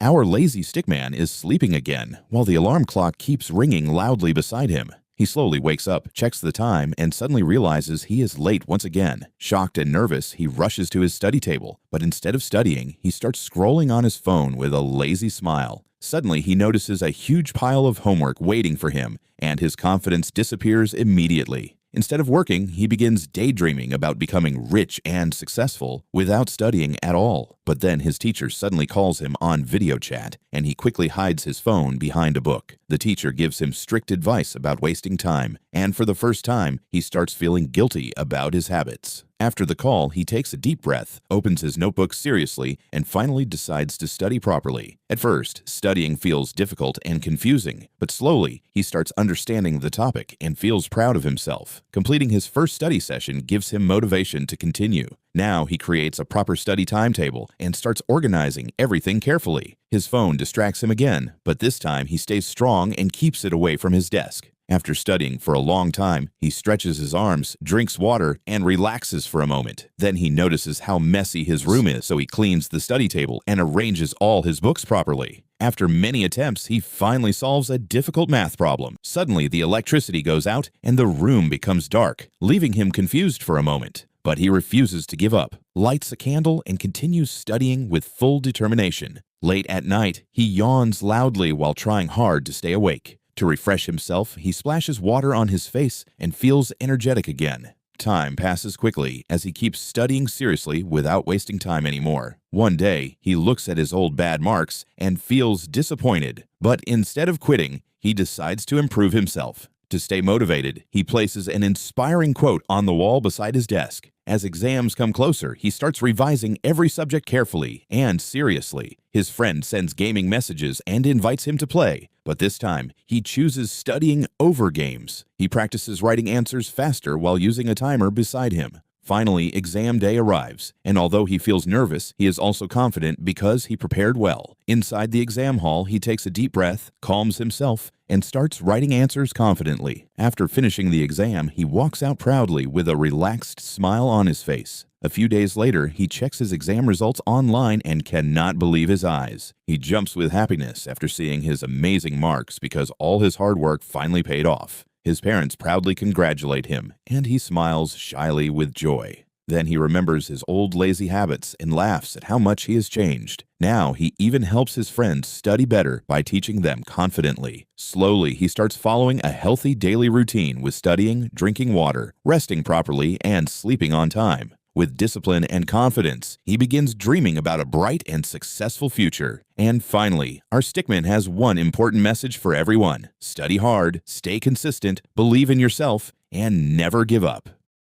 Our lazy stickman is sleeping again, while the alarm clock keeps ringing loudly beside him. He slowly wakes up, checks the time, and suddenly realizes he is late once again. Shocked and nervous, he rushes to his study table, but instead of studying, he starts scrolling on his phone with a lazy smile. Suddenly, he notices a huge pile of homework waiting for him, and his confidence disappears immediately. Instead of working, he begins daydreaming about becoming rich and successful without studying at all. But then his teacher suddenly calls him on video chat, and he quickly hides his phone behind a book. The teacher gives him strict advice about wasting time, and for the first time, he starts feeling guilty about his habits. After the call, he takes a deep breath, opens his notebook seriously, and finally decides to study properly. At first, studying feels difficult and confusing, but slowly, he starts understanding the topic and feels proud of himself. Completing his first study session gives him motivation to continue. Now he creates a proper study timetable and starts organizing everything carefully. His phone distracts him again, but this time he stays strong and keeps it away from his desk. After studying for a long time, he stretches his arms, drinks water, and relaxes for a moment. Then he notices how messy his room is, so he cleans the study table and arranges all his books properly. After many attempts, he finally solves a difficult math problem. Suddenly, the electricity goes out and the room becomes dark, leaving him confused for a moment. But he refuses to give up, lights a candle, and continues studying with full determination. Late at night, he yawns loudly while trying hard to stay awake. To refresh himself, he splashes water on his face and feels energetic again. Time passes quickly as he keeps studying seriously without wasting time anymore. One day, he looks at his old bad marks and feels disappointed. But instead of quitting, he decides to improve himself. To stay motivated, he places an inspiring quote on the wall beside his desk. As exams come closer, he starts revising every subject carefully and seriously. His friend sends gaming messages and invites him to play, but this time, he chooses studying over games. He practices writing answers faster while using a timer beside him. Finally, exam day arrives, and although he feels nervous, he is also confident because he prepared well. Inside the exam hall, he takes a deep breath, calms himself, and starts writing answers confidently. After finishing the exam, he walks out proudly with a relaxed smile on his face. A few days later, he checks his exam results online and cannot believe his eyes. He jumps with happiness after seeing his amazing marks because all his hard work finally paid off. His parents proudly congratulate him, and he smiles shyly with joy. Then he remembers his old lazy habits and laughs at how much he has changed. Now he even helps his friends study better by teaching them confidently. Slowly, he starts following a healthy daily routine with studying, drinking water, resting properly, and sleeping on time. With discipline and confidence, he begins dreaming about a bright and successful future. And finally, our Stickman has one important message for everyone. Study hard, stay consistent, believe in yourself, and never give up.